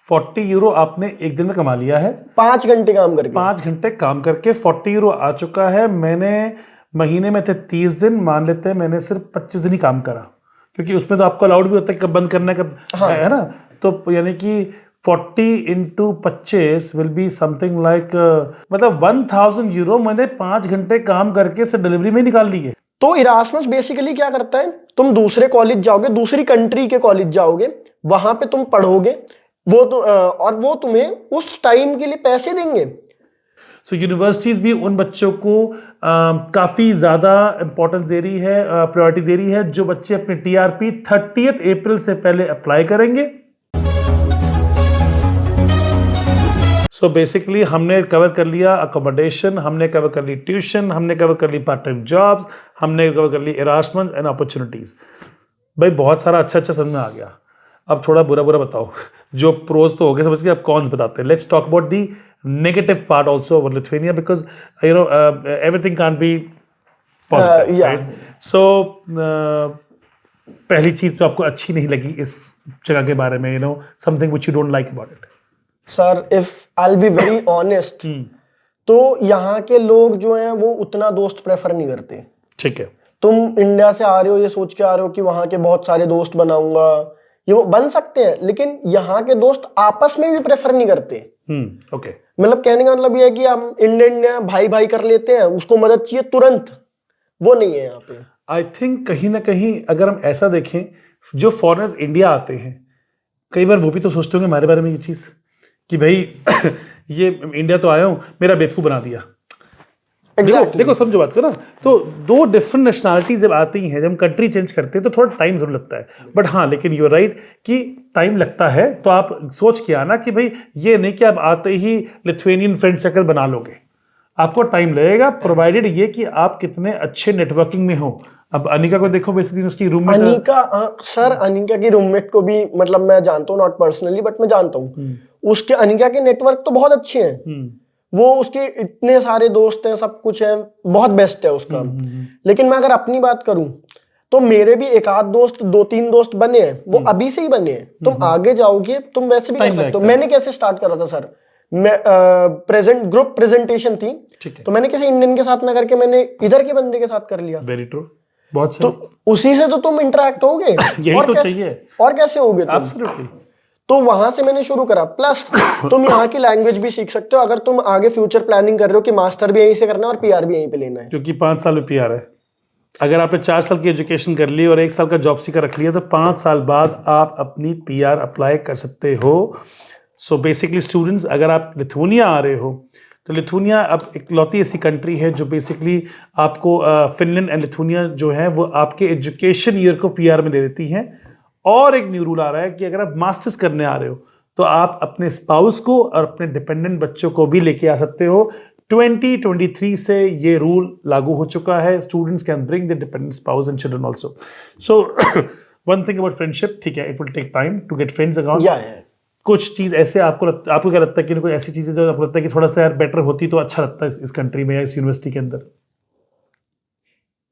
€40 आपने एक दिन में कमा लिया है, 5 घंटे काम करके। 5 घंटे काम करके €40 आ चुका है। मैंने महीने में थे 30 दिन, मान लेते हैं मैंने सिर्फ 25 दिन ही काम करा, क्योंकि उसमें तो आपको अलाउड भी होता है कब बंद करना है कब, है ना। तो यानी कि 40 into 25 will be something like मतलब €1000 मैंने 5 घंटे काम करके से डिलीवरी में निकाल ली है। तो इरास्मस बेसिकली क्या करता है, तुम दूसरे कॉलेज जाओगे, दूसरी कंट्री के कॉलेज जाओगे, वहां पे तुम पढ़ोगे, वो तो और वो तुम्हें उस टाइम के लिए पैसे देंगे। सो यूनिवर्सिटीज भी उन बच्चों को काफ़ी ज़्यादा इंपॉर्टेंस दे रही है, प्रायोरिटी दे रही है, जो बच्चे अपने TRP 30 अप्रैल से पहले अप्लाई करेंगे। सो बेसिकली हमने कवर कर लिया अकोमोडेशन, हमने कवर कर ली ट्यूशन, हमने कवर कर ली पार्ट टाइम जॉब्स, हमने कवर कर ली इरास्मस एंड अपॉर्चुनिटीज। भाई बहुत सारा अच्छा अच्छा समझ में आ गया। अब थोड़ा बुरा बुरा बताओ। जो प्रोज तो हो गए समझ के, अब कौन बताते हैं। Let's talk about the negative part also of Lithuania, because you know everything can be positive, right. So पहली चीज तो आपको अच्छी नहीं लगी इस जगह के बारे में, something which you don't like about it. Sir if I will be very honest, तो यहाँ के लोग जो हैं वो उतना दोस्त प्रेफर नहीं करते। ठीक है, तुम इंडिया से आ रहे हो, ये सोच के आ रहे हो कि वहां के बहुत सारे दोस्त बनाऊंगा, ये वो बन सकते हैं, लेकिन यहाँ के दोस्त आपस में भी प्रेफर नहीं करते। ओके। मतलब कहने का मतलब ये है कि हम इंडिया भाई भाई कर लेते हैं, उसको मदद चाहिए तुरंत, वो नहीं है यहाँ पे। आई थिंक कहीं ना कहीं अगर हम ऐसा देखें, जो फॉरेनर्स इंडिया आते हैं, कई बार वो भी तो सोचते होंगे हमारे बारे में ये चीज़ कि भाई ये इंडिया तो आया हूँ, मेरा बेवकूफ़ बना दिया। Exactly. देखो समझो बात को ना, तो दो डिफरेंट नेशनलिटी जब आती हैं, जब हम कंट्री चेंज करते हैं तो थोड़ा टाइम जरूर लगता है। बट हाँ, लेकिन यू राइट कि टाइम लगता है, तो आप सोच के आना कि भाई ये नहीं कि आप आते ही लिथुआनियन फ्रेंड सर्कल बना लोगे। आपको टाइम लगेगा, प्रोवाइडेड ये कि आप कितने अच्छे नेटवर्किंग में हो। अब अनिका को देखो, बेसिकली उसकी रूममेट सर अनिका की रूममेट को भी मतलब मैं जानता हूँ, नॉट पर्सनली बट मैं जानता हूँ। उसके अनिका के नेटवर्क तो बहुत अच्छे हैं, वो उसके इतने सारे दोस्त हैं, सब कुछ है, बहुत बेस्ट है उसका। लेकिन मैं अगर अपनी बात करूं तो मेरे भी एक आध दोस्त, 2-3 दोस्त बने हैं, वो अभी से ही बने हैं। तुम आगे जाओगे तुम वैसे भी कर सकते हो। मैंने कैसे स्टार्ट करा था सर, मैं ग्रुप प्रेजेंटेशन थी, तो मैंने किसी इंडियन के साथ ना करके मैंने इधर के बंदे के साथ कर लिया। वेरी ट्रू, बहुत तो उसी से तो तुम इंटरेक्ट होगे। यही तो चाहिए, और कैसे होगे तुम? एब्सोल्युटली। तो वहां से मैंने शुरू करा। प्लस तुम यहाँ की लैंग्वेज भी सीख सकते हो अगर तुम आगे फ्यूचर प्लानिंग कर रहे हो कि मास्टर भी यहीं से करना है और PR भी यहीं पे लेना है, क्योंकि 5 साल में PR है। अगर आपने 4 साल की एजुकेशन कर ली और 1 साल का जॉब सीकर रख लिया, तो 5 साल बाद आप अपनी PR अप्लाई कर सकते हो। सो बेसिकली स्टूडेंट्स, अगर आप लिथुआनिया आ रहे हो, तो लिथुआनिया अब इकलौती ऐसी कंट्री है जो बेसिकली आपको फिनलैंड एंड लिथुआनिया जो है वो आपके एजुकेशन ईयर को PR में ले लेती हैं। और एक न्यू रूल आ रहा है कि अगर आप मास्टर्स करने आ रहे हो, तो आप अपने स्पाउस को और अपने डिपेंडेंट बच्चों को भी लेके आ सकते हो। 2023 से ये रूल लागू हो चुका है। Students can bring the dependent spouse and children also. So one thing about friendship, ठीक है, it will take time to get friends around. कुछ चीज़ ऐसे आपको क्या लगता है कि कोई ऐसी चीज़ें जो आपको लगता है कि थोड़ा सा यार बेटर होती तो अच्छा लगता है इस कंट्री में या इस यूनिवर्सिटी के अंदर?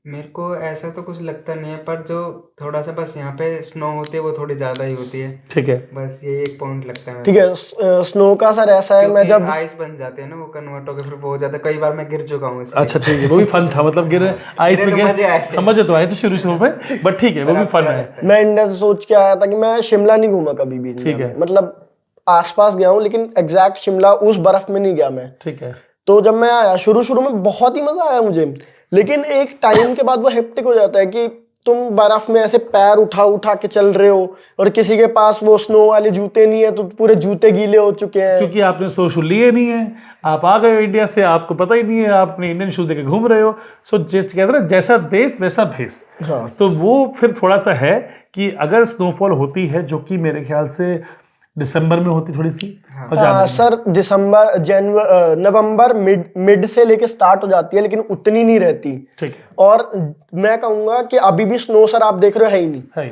मेरे को ऐसा तो कुछ लगता नहीं है, पर जो थोड़ा सा बस यहाँ पे स्नो होती है वो थोड़ी ज्यादा ही होती है। ठीक है, बस ये एक पॉइंट लगता है। ठीक है। स्नो का सर ऐसा है, मैं जब आइस बन जाते हैं ना, वो कन्वर्ट होकर फिर बहुत ज्यादा, कई बार मैं गिर चुका हूँ। अच्छा ठीक है, वो भी फन था, मतलब गिर आइस में गिर, मजे तो आए थे शुरू में, बट ठीक है, वो भी फन है। मैं इंडिया से सोच के आया था कि मैं शिमला नहीं घूमा कभी भी। ठीक है, मतलब आसपास गया हूँ, लेकिन एग्जैक्ट शिमला उस बर्फ में नहीं गया मैं। ठीक है। तो जब मैं आया शुरू में बहुत ही मजा आया मुझे, लेकिन एक टाइम के बाद वो हेक्टिक हो जाता है कि तुम बर्फ में ऐसे पैर उठा के चल रहे हो और किसी के पास वो स्नो वाले जूते नहीं है, तो पूरे जूते गीले हो चुके हैं क्योंकि आपने स्नो शूज लिए नहीं है। आप आ गए हो इंडिया से, आपको पता ही नहीं है, आप अपने इंडियन शूज लेके घूम रहे हो। सो कहते हैं ना, जैसा देश वैसा भेस। हाँ। तो वो फिर थोड़ा सा है कि अगर स्नोफॉल होती है, जो कि मेरे ख्याल से दिसंबर में होती थोड़ी सी, सर दिसंबर नवंबर मिड से लेके स्टार्ट हो जाती है, लेकिन उतनी नहीं रहती। ठीक है। और मैं कहूंगा कि अभी भी स्नो सर आप देख रहे हो है ही नहीं,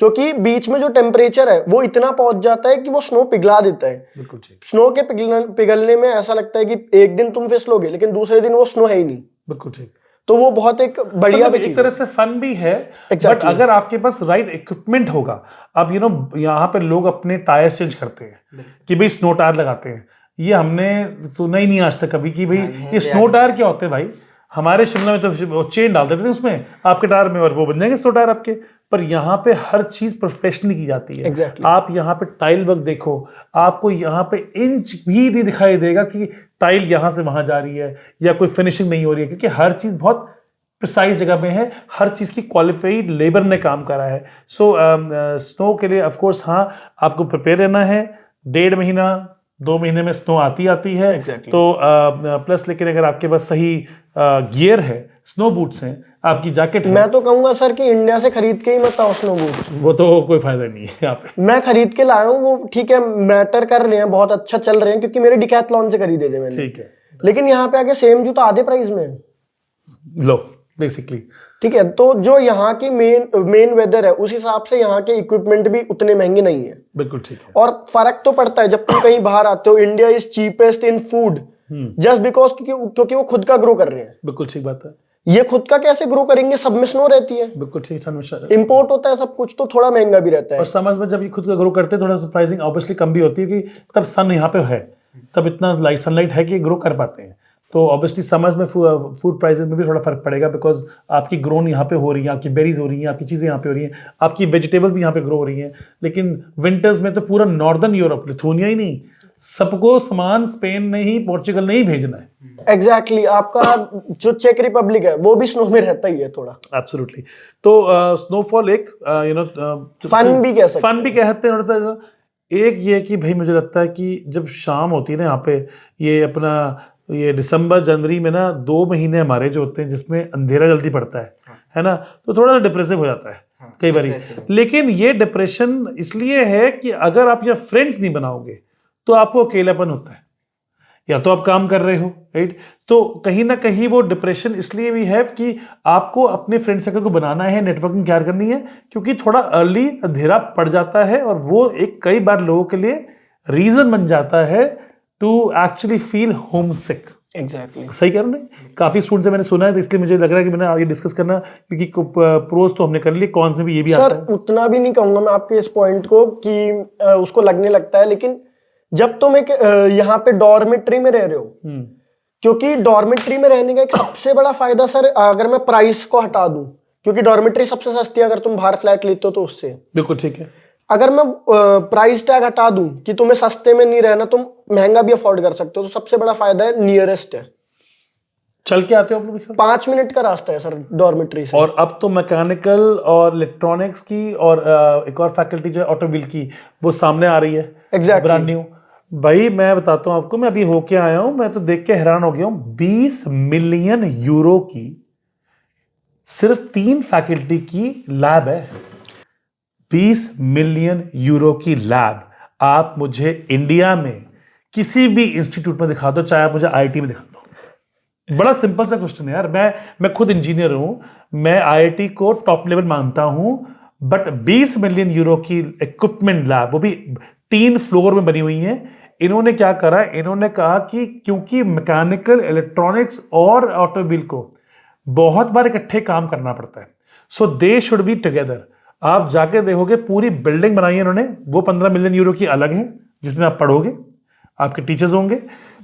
क्योंकि बीच में जो टेम्परेचर है वो इतना पहुंच जाता है कि वो स्नो पिघला देता है। बिल्कुल ठीक। स्नो के पिघलने में ऐसा लगता है कि एक दिन तुम फिसलोगे, लेकिन दूसरे दिन वो स्नो है ही नहीं। बिल्कुल ठीक। तो वो बहुत एक बढ़िया भी एक चीज तरह से फन भी है, बट Exactly. अगर आपके पास राइट इक्विपमेंट होगा, अब यहाँ पे लोग अपने टायर्स चेंज करते हैं कि भाई स्नो टायर लगाते हैं। ये हमने सुना ही नहीं आज तक कभी कि भाई ये स्नो टायर क्या होते हैं। भाई हमारे शिमला में तो चेन डाल देते थे उसमें आपके टायर में और वो बन जाएंगे स्नो टायर आपके। पर यहाँ पे हर चीज प्रोफेशनली की जाती है। Exactly. आप यहाँ पे टाइल वर्क देखो, आपको यहाँ पे इंच भी नहीं दिखाई देगा कि टाइल यहाँ से वहां जा रही है या कोई फिनिशिंग नहीं हो रही है, क्योंकि हर चीज बहुत प्रिसाइज जगह में है, हर चीज की क्वालिफाइड लेबर ने काम करा है। सो स्नो के लिए ऑफ कोर्स हाँ आपको प्रिपेयर रहना है। 1.5 महीना 2 महीने में स्नो आती है। Exactly. तो प्लस लेकिन अगर आपके पास सही गियर है, स्नो बूट्स हैं, आपकी जैकेट है, मैं तो कहूंगा सर कि इंडिया से खरीद के ही मत आओ स्नो बूट। वो तो कोई फायदा नहीं है यहाँ पे। मैं खरीद के लाया हूँ, वो ठीक है मैटर कर रहे हैं, बहुत अच्छा चल रहे हैं, क्योंकि मेरे डिकैथलॉन से खरीदे थे मैंने। ठीक है, लेकिन यहाँ पे आके सेम जूता आधे प्राइस में है। लो बेसिकली ठीक है, तो जो यहाँ की मेन वेदर है उस हिसाब से यहाँ के इक्विपमेंट भी उतने महंगे नहीं है। बिल्कुल ठीक है। और फर्क तो पड़ता है जब तुम कहीं बाहर आते हो। India is cheapest in food just because क्योंकि वो खुद का ग्रो कर रहे हैं। बिल्कुल ठीक बात है। ये खुद का कैसे ग्रो करेंगे, सब में स्नो रहती है, बिल्कुल ठीक है। इंपोर्ट होता है सब कुछ, तो थोड़ा महंगा भी रहता है। और समझ में जब ये खुद का ग्रो करते हैं थोड़ा सरप्राइजिंग ऑब्वियसली कम भी होती है कि तब सन यहाँ पे है, तब इतना लाइट सनलाइट है कि ग्रो कर पाते हैं। तो ऑब्वियसली समर्स में फूड प्राइसेस में भी थोड़ा फर्क पड़ेगा, बिकॉज आपकी ग्रोन यहाँ पे हो रही है, आपकी बेरीज हो रही हैं, आपकी चीज़ें यहाँ पे हो रही हैं, आपकी वेजिटेबल भी यहाँ पे ग्रो हो रही हैं। लेकिन विंटर्स में तो पूरा नॉर्दर्न यूरोप, लिथुआनिया ही नहीं, सबको सामान स्पेन ने ही, पोर्चुगल ने ही भेजना है। एग्जैक्टली आपका जो चेक रिपब्लिक है वो भी स्नो में रहता ही है थोड़ा। एब्सोल्युटली। तो स्नोफॉल एक फन भी कह सकते हैं। फन भी कहते हैं। थोड़ा सा एक ये कि भाई मुझे लगता है कि जब शाम होती है ना यहाँ पे, ये अपना ये दिसंबर जनवरी में ना 2 महीने हमारे जो होते हैं जिसमें अंधेरा जल्दी पड़ता है ना, तो थोड़ा सा डिप्रेसिव हो जाता है कई बार। लेकिन ये डिप्रेशन इसलिए है कि अगर आप यहाँ फ्रेंड्स नहीं बनाओगे तो आपको अकेलापन होता है, या तो आप काम कर रहे हो, राइट। तो कहीं ना कहीं वो डिप्रेशन इसलिए भी है कि आपको अपने फ्रेंड सर्कल को बनाना है, नेटवर्किंग क्या करनी है, क्योंकि थोड़ा अर्ली अंधेरा पड़ जाता है और वो एक कई बार लोगों के लिए रीजन बन जाता है to actually feel home sick. Exactly सही कह रहा हूं ना? काफी स्टूडेंट से मैंने सुना है, तो इसलिए मुझे लग रहा है कि मैंने आगे डिस्कस करना, क्योंकि प्रोज तो हमने कर लिए, कॉन्स में भी ये भी आता सर है। उतना भी नहीं कहूंगा मैं आपके इस पॉइंट को कि उसको लगने लगता है, लेकिन जब तुम एक यहाँ पे डॉर्मेट्री में रह रहे हो, क्योंकि डॉर्मेट्री में रहने का एक सबसे बड़ा फायदा सर, अगर मैं प्राइस को हटा दूं, क्योंकि डॉर्मेट्री सबसे सस्ती है अगर तुम बाहर फ्लैट लेते हो तो उससे। बिल्कुल ठीक है। अगर मैं प्राइस टैग हटा दूं कि तुम्हें सस्ते में नहीं रहना, तुम महंगा भी अफोर्ड कर सकते हो, तो सबसे बड़ा फायदा है नियरेस्ट है। चल के आते हो आप लोग? 5 मिनट का रास्ता है सर डॉर्मेट्री से। और अब तो मैकेनिकल और इलेक्ट्रॉनिक्स की और एक और फैकल्टी जो है ऑटोमोबाइल की, वो सामने आ रही है Exactly. Brand new. भाई मैं बताता हूँ आपको, मैं अभी होके आया हूँ, मैं तो देख के हैरान हो गया हूँ। 20 मिलियन यूरो की सिर्फ 3 फैकल्टी की लैब है। 20 मिलियन यूरो की लैब आप मुझे इंडिया में किसी भी इंस्टीट्यूट में दिखा दो, चाहे आप मुझे आईआईटी में दिखा दो। बड़ा सिंपल सा क्वेश्चन है यार। मैं खुद इंजीनियर हूं, मैं आईआईटी को टॉप लेवल मानता हूं, बट 20 मिलियन यूरो की इक्विपमेंट लैब, वो भी 3 फ्लोर में बनी हुई है। इन्होंने क्या करा, इन्होंने कहा कि क्योंकि मैकेनिकल, इलेक्ट्रॉनिक्स और ऑटोमोबाइल को बहुत बार इकट्ठे काम करना पड़ता है, सो दे शुड बी टुगेदर। आप जाके देखोगे पूरी बिल्डिंग बनाई है इन्होंने, वो 15 मिलियन यूरो की अलग है, जिसमें आप पढ़ोगे, आपके टीचर्स होंगे।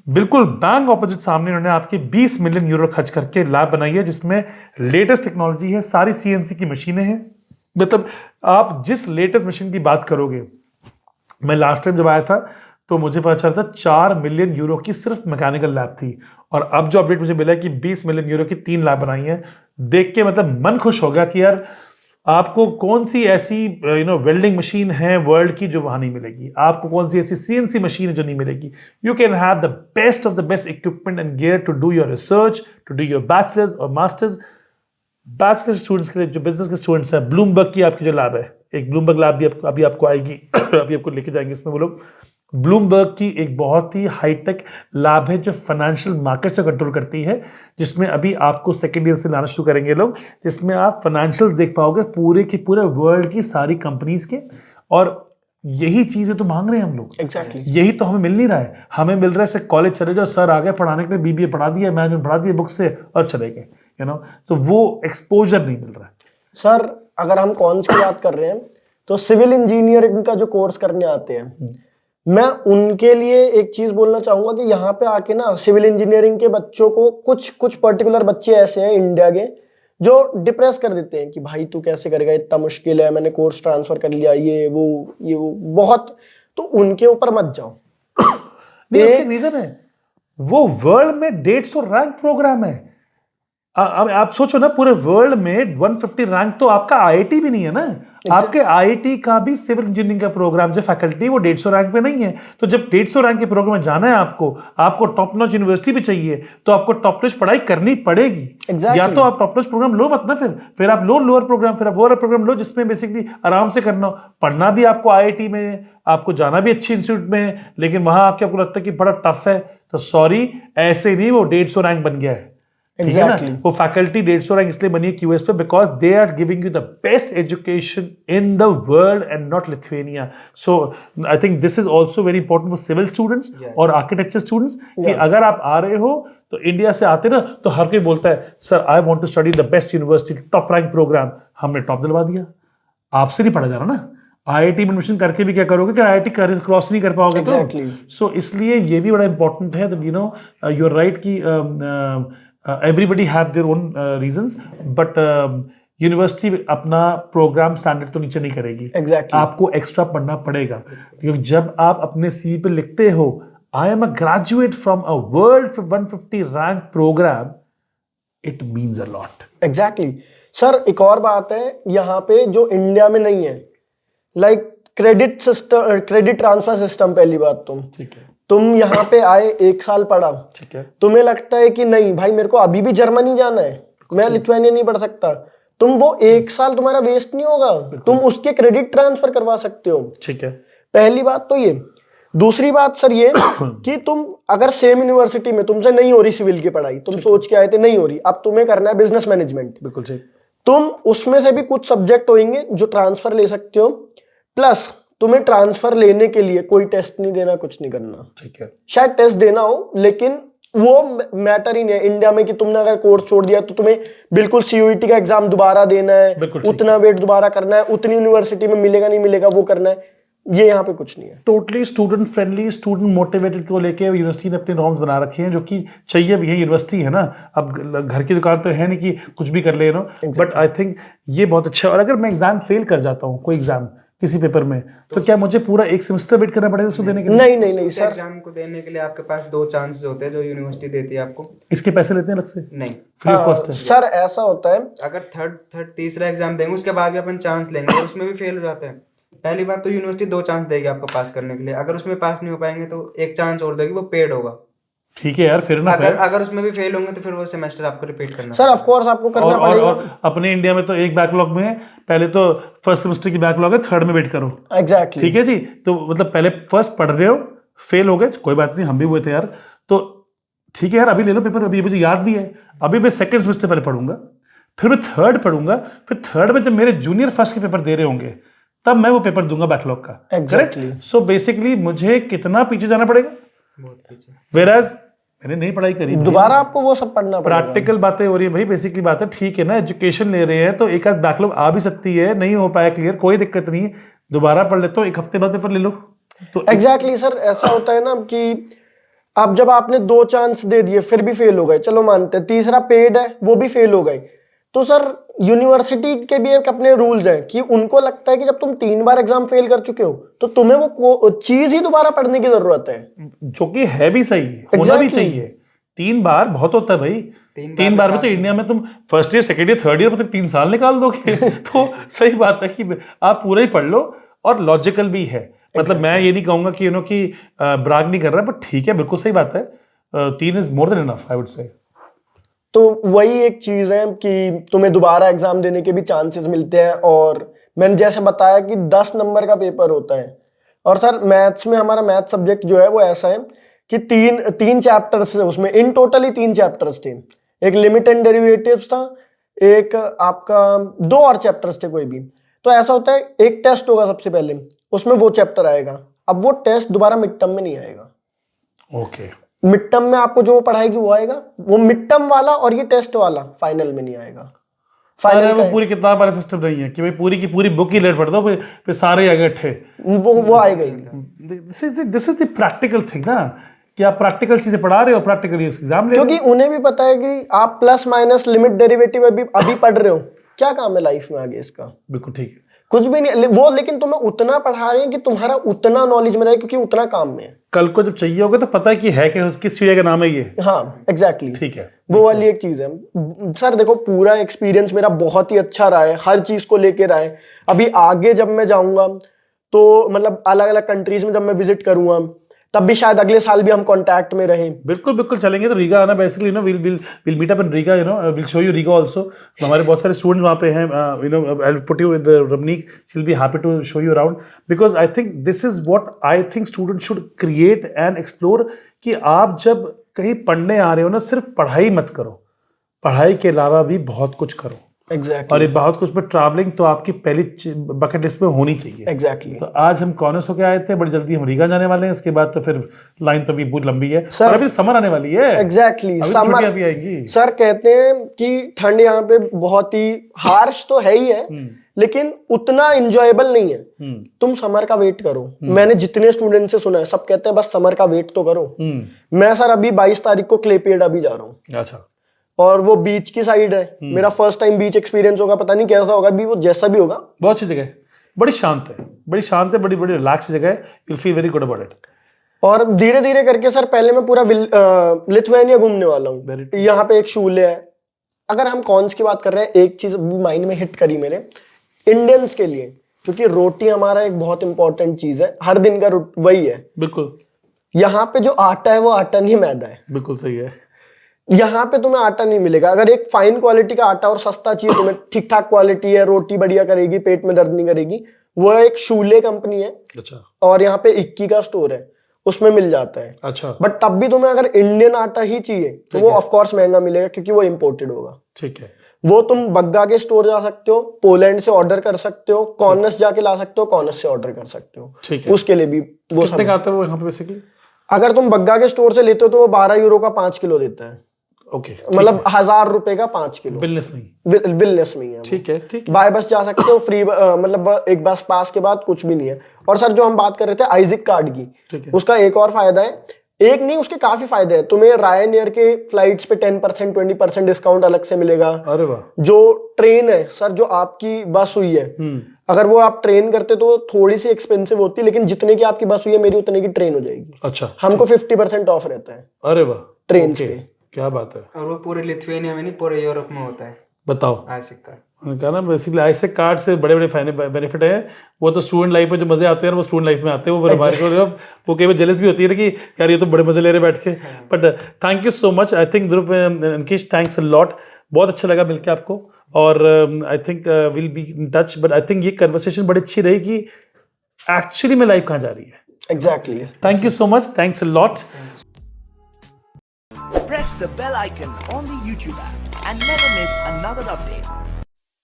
बिल्कुल बैंक ऑपोजिट सामने इन्होंने आपकी 20 मिलियन यूरो खर्च करके लैब बनाई है, जिसमें लेटेस्ट टेक्नोलॉजी है, सारी सीएनसी की मशीनें हैं। मतलब आप जिस लेटेस्ट मशीन की बात करोगे, मैं लास्ट टाइम जब आया था तो मुझे पता चला था 4 मिलियन यूरो की सिर्फ मैकेनिकल लैब थी, और अब जो अपडेट मुझे मिला है कि 20 मिलियन यूरो की 3 लैब बनाई है। देख के मतलब मन खुश हो गया कि यार आपको कौन सी ऐसी वेल्डिंग मशीन है वर्ल्ड की जो वहां नहीं मिलेगी, आपको कौन सी ऐसी सीएनसी मशीन है जो नहीं मिलेगी। You can have the best of the best equipment and gear to do your research, to do your bachelors और मास्टर्स। बैचलर स्टूडेंट्स के लिए, जो बिजनेस के स्टूडेंट्स हैं, ब्लूमबर्ग की आपकी जो लैब है, एक ब्लूमबर्ग लैब भी अभी आपको आएगी अभी आपको लेके जाएंगे उसमें वो लोग। ब्लूमबर्ग की एक बहुत ही हाईटेक लैब है जो फाइनेंशियल मार्केट से कंट्रोल करती है, जिसमें अभी आपको सेकेंड ईयर से लाना शुरू करेंगे लोग, जिसमें आप फाइनेंशियल्स देख पाओगे पूरे के पूरे वर्ल्ड की सारी कंपनीज के। और यही चीजें तो मांग रहे हैं हम लोग। एग्जैक्टली यही तो हमें मिल नहीं रहा है। हमें मिल रहा है कॉलेज चले जाओ, सर आ गए पढ़ाने के लिए, बीबीए पढ़ा दिया, मैनेजमेंट पढ़ा दिया बुक से और चले गए। यू नो, तो वो एक्सपोजर नहीं मिल रहा है। सर अगर हम कॉन्स की बात कर रहे हैं तो सिविल इंजीनियरिंग का जो कोर्स करने आते हैं, मैं उनके लिए एक चीज बोलना चाहूंगा कि यहाँ पे आके ना सिविल इंजीनियरिंग के बच्चों को कुछ पर्टिकुलर बच्चे ऐसे हैं इंडिया के जो डिप्रेस कर देते हैं कि भाई तू कैसे करेगा, इतना मुश्किल है, मैंने कोर्स ट्रांसफर कर लिया, ये वो बहुत, तो उनके ऊपर मत जाओ। नहीं, उसका रीजन है वो वर्ल्ड में 150 रैंक प्रोग्राम है। अब आप सोचो ना, पूरे वर्ल्ड में 150 रैंक तो आपका आईआईटी भी नहीं है ना। आपके आईआईटी का भी सिविल इंजीनियरिंग का प्रोग्राम जो फैकल्टी वो 150 रैंक पे नहीं है। तो जब 150 रैंक के प्रोग्राम में जाना है आपको टॉप नॉच यूनिवर्सिटी भी चाहिए, तो आपको टॉप नॉच पढ़ाई करनी पड़ेगी। Exactly. या तो आप टॉप नॉच प्रोग्राम लो मत ना, फिर आप लो लोअर प्रोग्राम, फिर आप लोअर प्रोग्राम लो जिसमें बेसिकली आराम से करना हो। पढ़ना भी आपको आईआईटी में, आपको जाना भी अच्छी इंस्टीट्यूट में, लेकिन वहां आपको लगता है कि बड़ा टफ है, तो सॉरी, ऐसे नहीं वो 150 रैंक बन गया है। ठीक है ना, वो फैकल्टी 150 रैंक इसलिए बनी है क्यूएस पे, because they are giving you the best education in the world and not Lithuania. So I think this is also very important for civil students और आर्किटेक्चर स्टूडेंट्स कि अगर आप आ रहे हो तो इंडिया से आते ना, तो हर कोई बोलता है sir I want to study the best university, top rank program. हमने टॉप दिलवा दिया, आपसे नहीं पढ़ा जा रहा ना। आईआईटी में एडमिशन करके भी क्या करोगे कि आईआईटी क्रॉस नहीं कर पाओगे। Exactly. तो सो इसलिए ये भी बड़ा इंपॉर्टेंट है that you know you are right कि everybody have their own reasons, but university अपना प्रोग्राम स्टैंडर्ड तो नीचे नहीं करेगी। Exactly. आपको एक्स्ट्रा पढ़ना पड़ेगा, क्योंकि जब आप अपने सीवी पे लिखते हो I am a graduate from a world 150 rank programme, it means a lot. Exactly sir, एक और बात है यहाँ पे जो इंडिया में नहीं है, like credit system, credit transfer system. पहली बात ठीक है, तुम यहाँ पे आए, 1 साल पढ़ा, ठीक है, तुम्हें लगता है कि नहीं भाई मेरे को अभी भी जर्मनी जाना है, मैं लिथुआनिया नहीं पढ़ सकता, तुम वो 1 साल तुम्हारा वेस्ट नहीं होगा, तुम उसके क्रेडिट ट्रांसफर करवा सकते हो। ठीक है। पहली बात तो ये। दूसरी बात सर ये कि तुम अगर सेम यूनिवर्सिटी में तुमसे नहीं हो रही सिविल की पढ़ाई, तुम सोच के आए थे नहीं हो रही, अब तुम्हें करना है बिजनेस मैनेजमेंट, बिल्कुल ठीक। तुम उसमें से भी कुछ सब्जेक्ट होंगे जो ट्रांसफर ले सकते हो, प्लस तुम्हें ट्रांसफर लेने के लिए कोई टेस्ट नहीं देना, कुछ नहीं करना। ठीक है, शायद टेस्ट देना हो, लेकिन वो मैटर ही नहीं है इंडिया में कि तुमने अगर कोर्स छोड़ दिया तो तुम्हें बिल्कुल सीयूईटी का एग्जाम दोबारा देना है, उतना वेट दोबारा करना है, उतनी यूनिवर्सिटी में मिलेगा नहीं मिलेगा वो करना है, ये यहाँ पे कुछ नहीं है। Totally student friendly, student motivated को लेके यूनिवर्सिटी ने अपने नॉर्म्स बना रखे हैं, जो कि चाहिए भी है। यूनिवर्सिटी है ना, अब घर की दुकान तो है नहीं कि कुछ भी कर ले नो, बट आई थिंक ये बहुत अच्छा है। और अगर मैं एग्जाम फेल कर जाता हूँ, कोई एग्जाम किसी पेपर में, तो क्या मुझे पूरा 1 सेमेस्टर वेट करना पड़ेगा उसको देने के लिए? नहीं सर, एग्जाम को देने के लिए आपके पास 2 चांसेस होते हैं जो यूनिवर्सिटी देती है आपको। इसके पैसे लेते हैं अलग से? नहीं, फ्री ऑफ कॉस्ट है सर ऐसा होता है, अगर तीसरा एग्जाम देंगे उसके बाद भी अपन चांस लेंगे और उसमें भी फेल हो जाते हैं। पहली बात तो यूनिवर्सिटी 2 चांस देगी आपको पास करने के लिए, अगर उसमें पास नहीं हो पाएंगे तो 1 चांस और देगी, वो पेड होगा। ठीक है यार, फिर ना अगर उसमें भी फेल होंगे तो फिर वो सेमेस्टर आपको रिपीट करना सर ऑफ कोर्स आपको करना पड़ेगा। और अपने इंडिया में तो एक बैकलॉग में है, पहले तो फर्स्ट सेमेस्टर की बैकलॉग है, थर्ड में वेट करो। एग्जैक्टली ठीक है जी, तो मतलब पहले फर्स्ट पढ़ रहे हो, फेल हो गए, कोई बात नहीं, हम भी हुए थे यार, तो ठीक है यार, अभी ले लो पेपर, अभी मुझे याद भी है, अभी मैं सेकंड सेमेस्टर पहले पढ़ूंगा, फिर मैं थर्ड पढ़ूंगा, फिर थर्ड में जब मेरे जूनियर फर्स्ट के पेपर दे रहे होंगे तब मैं वो पेपर दूंगा बैकलॉग का। एग्जैक्टली। सो बेसिकली मुझे कितना पीछे जाना पड़ेगा? बहुत पीछे। वेराज मैंने नहीं पढ़ाई करी, दोबारा आपको वो सब पढ़ना पड़ेगा। प्रैक्टिकल बातें हो रही है भाई, बेसिकली बात है। ठीक है ना, एजुकेशन ले रहे हैं तो एक आध बैकलॉग आ भी सकती है, नहीं हो पाया क्लियर, कोई दिक्कत नहीं, दोबारा पढ़ लेते हो, 1 हफ्ते बाद पेपर ले लो। तो एग्जैक्टली सर, ऐसा होता है ना कि अब जब आपने 2 चांस दे दिए फिर भी फेल हो गए, चलो मानते हैं, तीसरा पेड है वो भी फेल हो गए, तो सर यूनिवर्सिटी के भी एक अपने रूल्स हैं कि उनको लगता है कि जब तुम 3 बार एग्जाम फेल कर चुके हो तो तुम्हें वो चीज ही दोबारा पढ़ने की जरूरत है, जो कि है भी सही, होना भी चाहिए। 3 बार बहुत होता है भाई, 3 बार में तो इंडिया में तुम first year, second year, third year मतलब 3 साल निकाल दोगे तो सही बात है कि आप पूरा ही पढ़ लो, और लॉजिकल भी है। मतलब मैं ये नहीं कहूंगा कि कि ब्राग नहीं कर रहा, बट ठीक है, बिल्कुल सही बात है, 3 is more than enough, I would say. तो वही एक चीज है कि तुम्हें दोबारा एग्जाम देने के भी चांसेस मिलते हैं, और मैंने जैसे बताया कि 10 नंबर का पेपर होता है, और सर मैथ्स में हमारा मैथ सब्जेक्ट जो है वो ऐसा है कि तीन चैप्टर्स थे उसमें, इन टोटल ही 3 चैप्टर्स थे, एक लिमिट एंड डेरिवेटिव्स था, एक आपका 2 और चैप्टर्स थे कोई भी। तो ऐसा होता है एक टेस्ट होगा सबसे पहले, उसमें वो चैप्टर आएगा, अब वो टेस्ट दोबारा मिड टर्म में नहीं आएगा। ओके, मिड टर्म में आपको जो पढ़ाएगी वो आएगा, वो मिड टर्म वाला और ये टेस्ट वाला फाइनल में नहीं आएगा। अरे फाइनल वो पूरी किताब वाला सिस्टम नहीं है कि भाई पूरी की पूरी बुक ही लेट पढ़ दो, फिर सारे आगे ठे। वो आएगा ही नहीं। This is the practical thing ना, कि आप प्रैक्टिकल चीजें पढ़ा रहे हो, प्रैक्टिकली एग्जाम ले रहे हो। क्योंकि उन्हें भी पता है कि आप प्लस माइनस लिमिट डेरिवेटिव अभी पढ़ रहे हो, क्या काम है लाइफ में आगे इसका? बिल्कुल ठीक है। कुछ भी नहीं वो, लेकिन तुम्हें उतना पढ़ा रहे हैं कि तुम्हारा उतना नॉलेज में रहे, क्योंकि उतना काम में है। कल को जब चाहिए होगा तो पता है कि है कि किस चीज का नाम है ये। हाँ एग्जैक्टली, ठीक है। वो वाली एक चीज है। सर देखो पूरा एक्सपीरियंस मेरा बहुत ही अच्छा रहा है, हर चीज को लेके रहा है। अभी आगे जब मैं जाऊंगा तो मतलब अलग अलग कंट्रीज में जब मैं विजिट करूंगा तब भी शायद अगले साल भी हम कांटेक्ट में रहें। बिल्कुल बिल्कुल चलेंगे। तो रीगा आना basically will meet up in Riga, will show you Riga also. हमारे बहुत सारे स्टूडेंट्स वहाँ पे हैं, I will put you with Ramneek, she will be happy to show you around, because I think this is what I think student should create and explore. कि आप जब कहीं पढ़ने आ रहे हो ना, सिर्फ पढ़ाई मत करो, पढ़ाई के अलावा भी बहुत कुछ करो। एग्जैक्टली और ये बहुत कुछ में ट्रैवलिंग तो आपकी पहली बकेट लिस्ट में होनी चाहिए। एग्जैक्टली। तो आज हम कॉर्नर्स होके आए थे, बड़ी जल्दी हम रीगा जाने वाले हैं, इसके बाद तो फिर लाइन तो भी बहुत लंबी है। सर, और अभी समर आने वाली है। एग्जैक्टली समर भी आएगी। सर कहते हैं कि ठंड यहाँ पे बहुत ही हार्श तो है ही है, लेकिन उतना इंजॉयबल नहीं है। तुम समर का वेट करो। मैंने जितने स्टूडेंट से सुना है सब कहते हैं बस समर का वेट तो करो। मैं सर अभी 22 तारीख को क्लेपेड अभी जा रहा हूँ। अच्छा। और वो बीच की साइड है, मेरा फर्स्ट टाइम बीच एक्सपीरियंस होगा, पता नहीं कैसा होगा भी, वो जैसा भी होगा। बहुत अच्छी जगह है, बड़ी शांत है, बड़ी शांत है, बड़ी बड़ी रिलैक्स जगह है। You feel very good about it. और धीरे धीरे करके सर पहले मैं पूरा लिथुआनिया घूमने वाला हूँ। यहाँ पे एक शूले है। अगर हम कॉन्स की बात कर रहे हैं, एक चीज माइंड में हिट करी मेरे इंडियंस के लिए, क्योंकि रोटी हमारा एक बहुत इंपॉर्टेंट चीज है, हर दिन का वही है। बिल्कुल। यहाँ पे जो आटा है वो आटा नहीं मैदा है। बिल्कुल सही है। यहाँ पे तुम्हें आटा नहीं मिलेगा। अगर एक फाइन क्वालिटी का आटा और सस्ता चाहिए, तुम्हें ठीक ठाक क्वालिटी है, रोटी बढ़िया करेगी, पेट में दर्द नहीं करेगी, वो एक शूले कंपनी है। अच्छा। और यहाँ पे 21 का स्टोर है, उसमें मिल जाता है। अच्छा। बट तब भी तुम्हें अगर इंडियन आटा ही चाहिए तो वो ऑफ कोर्स महंगा मिलेगा, क्योंकि वो इम्पोर्टेड होगा। ठीक है। वो तुम बग्गा के स्टोर जा सकते हो, पोलैंड से ऑर्डर कर सकते हो, कॉर्नस जाके ला सकते हो, कॉर्नस से ऑर्डर कर सकते हो। ठीक है। उसके लिए भी वो कितने का आता है वो यहाँ पे बेसिकली? अगर तुम बग्गा के स्टोर से लेते हो तो वो 12 यूरो का 5 किलो देता है। ओके। मतलब 1000 रुपए का 5 किलो। बिलनेस में विलनेस में ही है। ठीक है। ठीक। बाय बस जा सकते हो, फ्री मतलब एक बस पास के बाद कुछ भी नहीं है। और सर जो हम बात कर रहे थे आइजिक कार्ड की, उसका एक और फायदा है, एक नहीं उसके काफी फायदे हैं। तुम्हें रायन के फ्लाइट्स पे 10% 20% डिस्काउंट अलग से मिलेगा। अरे वाह। जो ट्रेन है सर, जो आपकी बस हुई है, अगर वो आप ट्रेन करते तो थोड़ी सी एक्सपेंसिव होती, लेकिन जितने की आपकी बस हुई है मेरी उतने की ट्रेन हो जाएगी। अच्छा। हमको 50% ऑफ रहता है। अरे वाह। ट्रेन पे क्या बात है। और वो पूरे लिथुआनिया में नहीं, पूरे यूरोप में होता है। बताओ। आइसिक कार्ड कहा ना, बेसिकली आइसिक कार्ड से बड़े बड़े बेनिफिट है। वो तो स्टूडेंट लाइफ में जो मजे आते हैं वो स्टूडेंट लाइफ में आते हैं। वो हमारे को वो कई बार जेलस भी होती है कि यार ये तो बड़े मजे ले रहे बैठ के। But thank you so much. I think Dhruv, Ankish, thanks a lot. बहुत अच्छा लगा मिलके आपको। और I think will be in touch. But I think ये कन्वर्सेशन बड़ी अच्छी रही कि एक्चुअली में लाइफ कहाँ जा रही है। Exactly. Thank you so much. Thanks a lot. Press the bell icon on the YouTube app and never miss another update.